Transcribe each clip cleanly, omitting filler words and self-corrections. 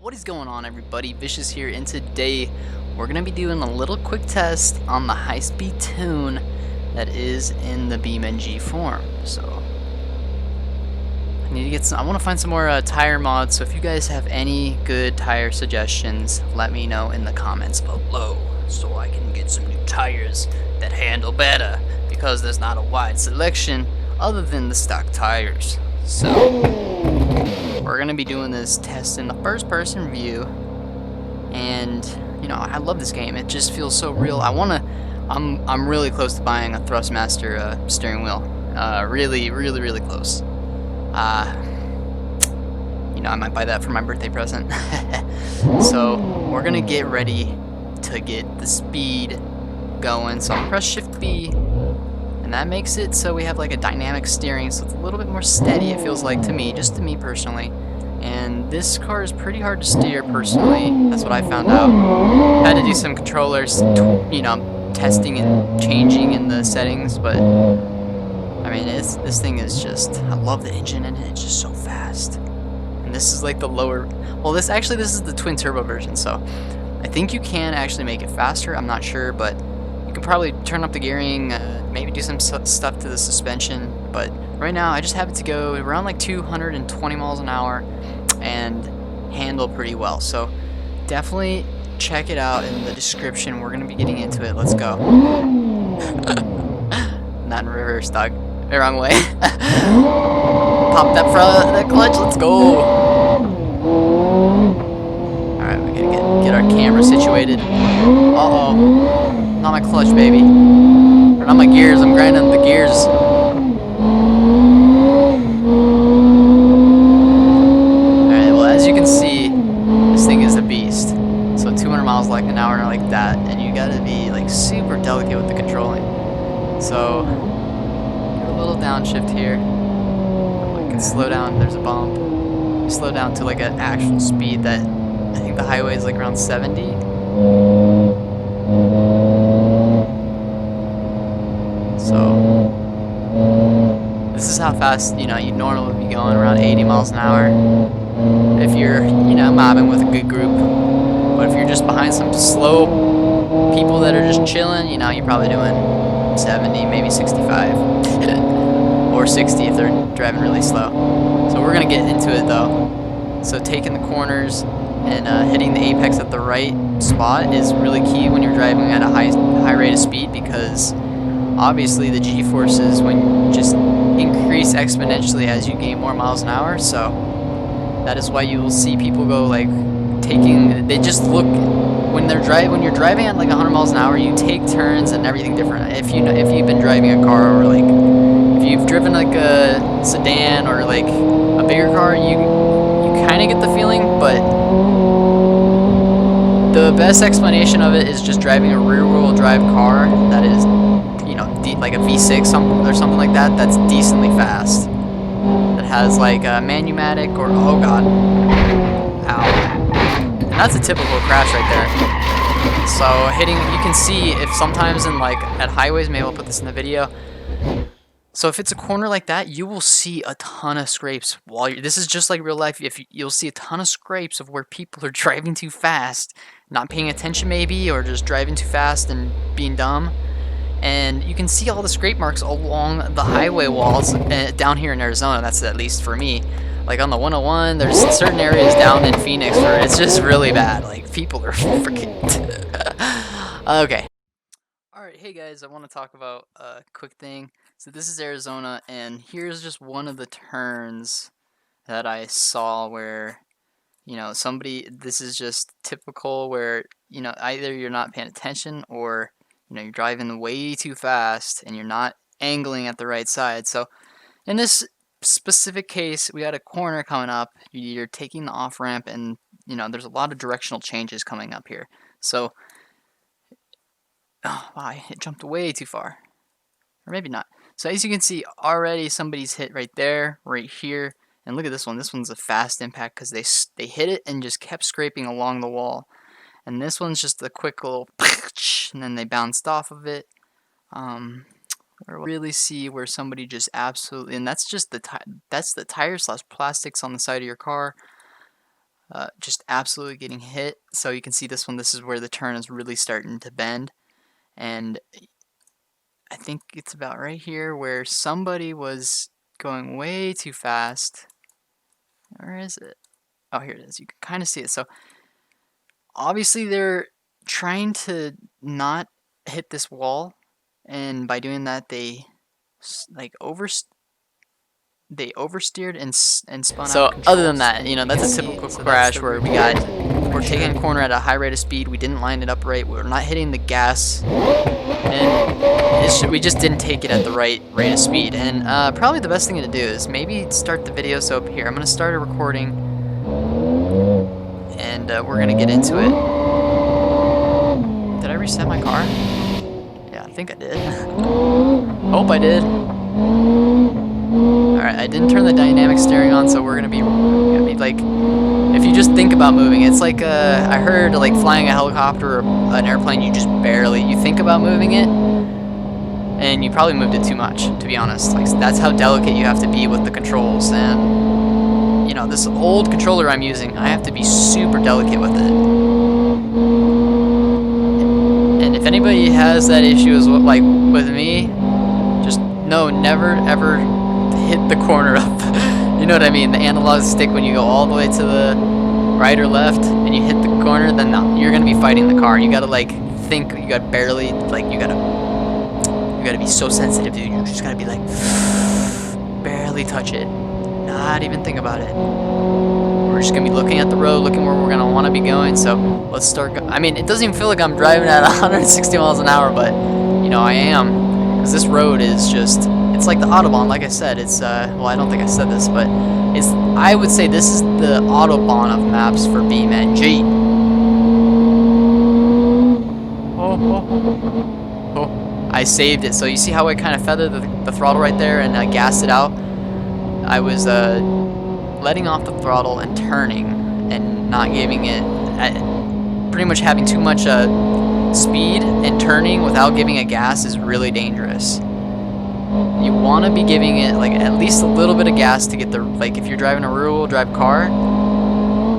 What is going on, everybody? Vicious here, and today we're going to be doing a little quick test on the high-speed tune that is in the BeamNG form. So I need to get some. I want to find some more tire mods. So if you guys have any good tire suggestions, let me know in the comments below, so I can get some new tires that handle better. Because there's not a wide selection other than the stock tires. So we're gonna be doing this test in the first-person view, and you know, I love this game. It just feels so real. I'm really close to buying a Thrustmaster steering wheel. Really close. You know, I might buy that for my birthday present. So we're gonna get ready to get the speed going. So I'll press Shift B. And that makes it so we have like a dynamic steering, so it's a little bit more steady, it feels like to me, just to me personally. And this car is pretty hard to steer personally, that's what I found out. Had to do some controllers, you know, testing and changing in the settings, but I mean, this thing is just, I love the engine in it, it's just so fast. And this is like the lower, well this is the twin turbo version, so I think you can actually make it faster, I'm not sure, but you can probably turn up the gearing, maybe do some stuff to the suspension, but right now I just have it to go around like 220 miles an hour and handle pretty well. So definitely check it out in the description. We're going to be getting into it. Let's go. Not in reverse, dog. The wrong way. Pop that front, that clutch. Let's go. Alright, we gotta get our camera situated. Uh-oh. Not my clutch, baby. Or not my gears, I'm grinding the gears. Alright, well as you can see, this thing is a beast. So 200 miles like an hour like that, and you gotta be like super delicate with the controlling. So, a little downshift here. I can slow down, there's a bump. Slow down to like an actual speed that, I think the highway is like around 70. So this is how fast, you know, you'd normally be going, around 80 miles an hour if you're, you know, mobbing with a good group. But if you're just behind some slow people that are just chilling, you know, you're probably doing 70, maybe 65 or 60 if they're driving really slow. So we're gonna get into it though. So taking the corners and hitting the apex at the right spot is really key when you're driving at a high rate of speed, because obviously the G-forces when just increase exponentially as you gain more miles an hour. So that is why you will see people go like they just look when you're driving at like 100 miles an hour, you take turns and everything different. If you've been driving a car, or like if you've driven like a sedan or like a bigger car, you kind of get the feeling, but the best explanation of it is just driving a rear-wheel drive car that is, you know, like a V6 or something like that, that's decently fast. That has like a Manumatic or, oh god, ow. And that's a typical crash right there. So you can see if sometimes in like at highways, maybe I'll put this in the video. So if it's a corner like that, you will see a ton of scrapes while this is just like real life. You'll see a ton of scrapes of where people are driving too fast, not paying attention maybe, or just driving too fast and being dumb. And you can see all the scrape marks along the highway walls down here in Arizona. That's at least for me. Like on the 101, there's certain areas down in Phoenix where it's just really bad. Like people are freaking. Okay. Alright, hey guys, I want to talk about a quick thing. So this is Arizona, and here's just one of the turns that I saw where, you know, this is just typical where, you know, either you're not paying attention or, you know, you're driving way too fast and you're not angling at the right side. So in this specific case, we got a corner coming up, you're taking the off ramp, and, you know, there's a lot of directional changes coming up here. So oh, wow, it jumped way too far. Or maybe not. So as you can see, already somebody's hit right there, right here. And look at this one. This one's a fast impact because they hit it and just kept scraping along the wall. And this one's just a quick little and then they bounced off of it. Really see where somebody just absolutely, and that's just the tire slash plastics on the side of your car. just absolutely getting hit. So you can see this one, this is where the turn is really starting to bend. And I think it's about right here where somebody was going way too fast. Where is it? Oh, here it is. You can kind of see it. So obviously they're trying to not hit this wall, and by doing that they like oversteered and spun out of control. So other than that, you know, that's a typical crash where we're taking a corner at a high rate of speed, we didn't line it up right, we're not hitting the gas, and we just didn't take it at the right rate of speed. And probably the best thing to do is maybe start the video. So up here, I'm going to start a recording, and we're going to get into it. Did I reset my car? Yeah, I think I did. Hope I did. Alright, I didn't turn the dynamic steering on, so we're gonna be like, if you just think about moving, it's like, I heard like flying a helicopter or an airplane, you think about moving it, and you probably moved it too much, to be honest. Like, that's how delicate you have to be with the controls. And, you know, this old controller I'm using, I have to be super delicate with it. And if anybody has that issue as well, like with me, just no, never ever hit the corner up. You know what I mean? The analog stick, when you go all the way to the right or left and you hit the corner, then no, you're gonna be fighting the car. You gotta like think. You gotta barely like. You gotta be so sensitive, dude. You just gotta be like barely touch it. Not even think about it. We're just gonna be looking at the road, looking where we're gonna want to be going. So let's start. I mean, it doesn't even feel like I'm driving at 160 miles an hour, but you know I am, because this road is just. It's like the autobahn, like I said. It's well, I don't think I said this, but it's. I would say this is the autobahn of maps for BeamNG. Oh! I saved it. So you see how I kind of feathered the throttle right there and gassed it out. I was letting off the throttle and turning and not giving it. Pretty much having too much speed and turning without giving a gas is really dangerous. You want to be giving it like at least a little bit of gas to get the, like if you're driving a rear-wheel drive car.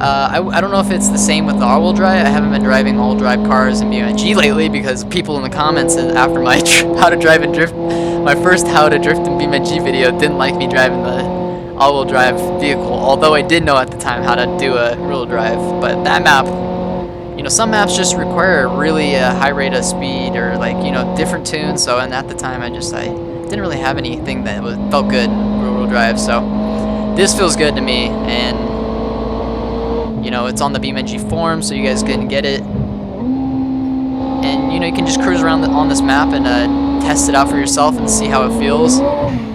I don't know if it's the same with the all-wheel drive. I haven't been driving all-wheel drive cars in BeamNG lately because people in the comments after my how to drive and drift, my first how to drift in BeamNG video, didn't like me driving the all-wheel drive vehicle. Although I did know at the time how to do a rear-wheel drive, but that map, you know, some maps just require a really high rate of speed or like, you know, different tunes. So, and at the time I didn't really have anything that felt good in rear-wheel drive. So this feels good to me, and you know, it's on the BeamNG forum, so you guys can get it. And you know, you can just cruise around on this map and test it out for yourself and see how it feels.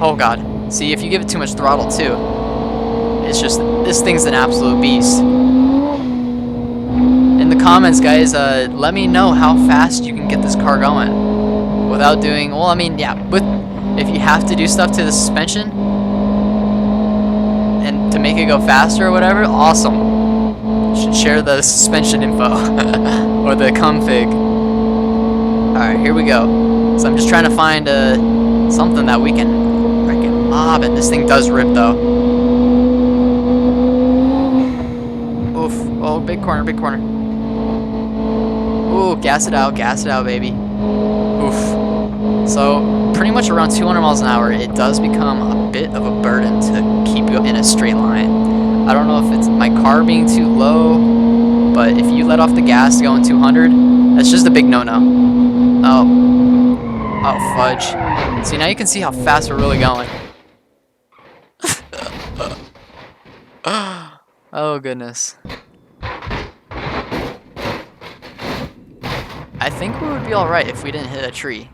Oh god, see, if you give it too much throttle too, it's just, this thing's an absolute beast. In the comments, guys, let me know how fast you can get this car going without doing, well, I mean, yeah, if you have to do stuff to the suspension and to make it go faster or whatever, awesome. You should share the suspension info or the config. Alright, here we go. So I'm just trying to find something that we can freaking mob, and this thing does rip though. Oof. Oh, big corner, big corner. Ooh, gas it out, baby. Oof. So pretty much around 200 miles an hour, it does become a bit of a burden to keep you in a straight line. I don't know if it's my car being too low, but if you let off the gas going 200, that's just a big no-no. Oh, fudge. See, now you can see how fast we're really going. Oh goodness. I think we would be alright if we didn't hit a tree,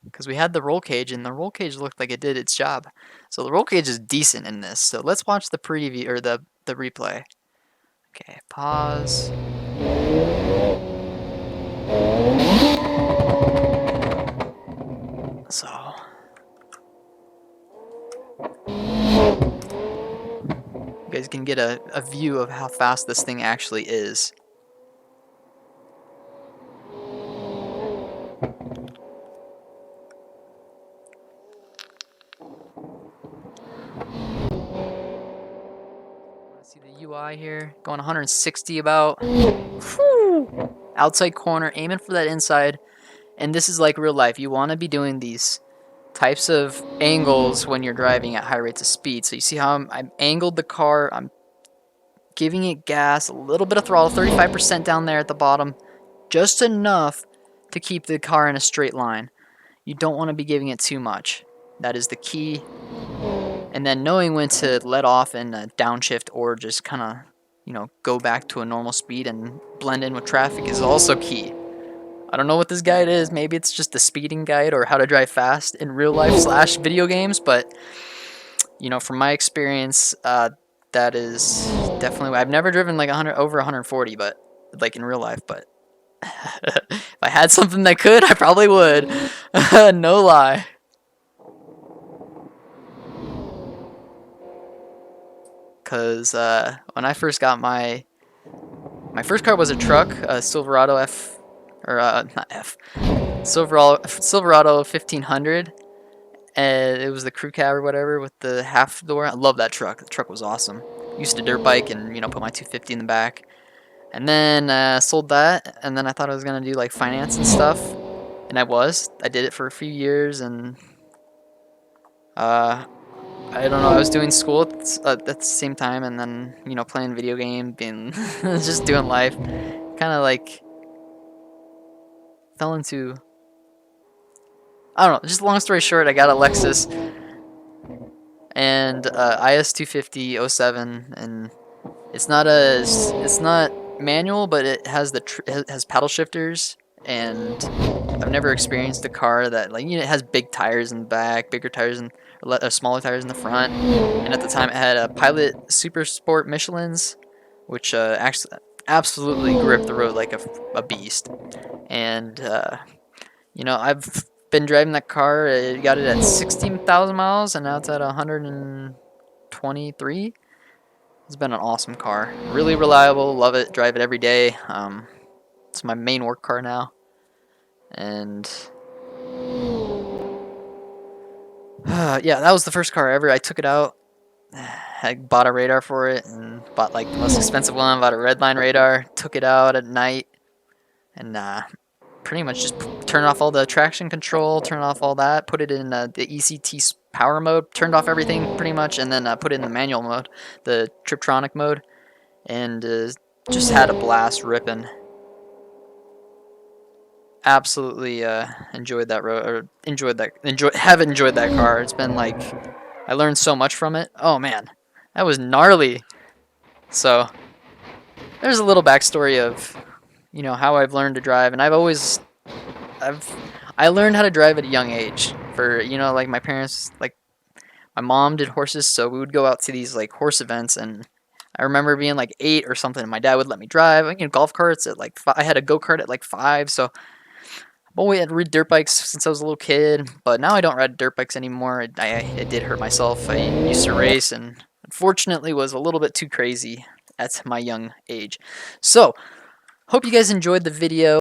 because we had the roll cage, and the roll cage looked like it did its job. So the roll cage is decent in this. So let's watch the preview, or the replay. Okay, pause. So you guys can get a view of how fast this thing actually is. See the UI here, going 160 about. Whew. Outside corner, aiming for that inside. And this is like real life. You want to be doing these types of angles when you're driving at high rates of speed. So you see how I'm angled the car, I'm giving it gas, a little bit of throttle, 35% down there at the bottom, just enough to keep the car in a straight line. You don't want to be giving it too much. That is the key. And then knowing when to let off and downshift or just kind of, you know, go back to a normal speed and blend in with traffic is also key. I don't know what this guide is. Maybe it's just the speeding guide or how to drive fast in real life / video games. But, you know, from my experience, that is definitely. I've never driven like over 140, but like in real life. But if I had something that could, I probably would. No lie. Because when I first got my first car was a truck, a Silverado Silverado 1500, and it was the crew cab or whatever with the half door. I love that truck. The truck was awesome. Used to dirt bike and, you know, put my 250 in the back, and then sold that. And then I thought I was gonna do like finance and stuff, and I did it for a few years, and I don't know, I was doing school at the same time, and then, you know, playing video game, being just doing life. Kind of like fell into, I don't know, just long story short, I got a Lexus and IS 250 07, and it's not manual, but it has it has paddle shifters, and I've never experienced a car that, like, you know, it has big tires in the back, bigger tires in smaller tires in the front, and at the time it had a Pilot Super Sport Michelin's, which actually absolutely gripped the road like a beast. And you know, I've been driving that car. It got it at 16,000 miles, and now it's at 123. It's been an awesome car. Really reliable. Love it. Drive it every day. It's my main work car now. And yeah, that was the first car ever. I took it out. I bought a radar for it and bought like the most expensive one. Bought a Redline radar. Took it out at night and pretty much just turned off all the traction control, turned off all that, put it in the ECT power mode, turned off everything pretty much, and then put it in the manual mode, the Triptronic mode, and just had a blast ripping. Absolutely enjoyed that road, have enjoyed that car. It's been like, I learned so much from it. Oh man, that was gnarly. So there's a little backstory of, you know, how I've learned to drive, and I learned how to drive at a young age. For, you know, like my parents, like my mom did horses, so we would go out to these like horse events, and I remember being like 8 or something, and my dad would let me drive. You know, golf carts at like 5. I had a go-kart at like 5, so I've always had rid dirt bikes since I was a little kid, but now I don't ride dirt bikes anymore. I did hurt myself. I used to race, and unfortunately was a little bit too crazy at my young age. So hope you guys enjoyed the video.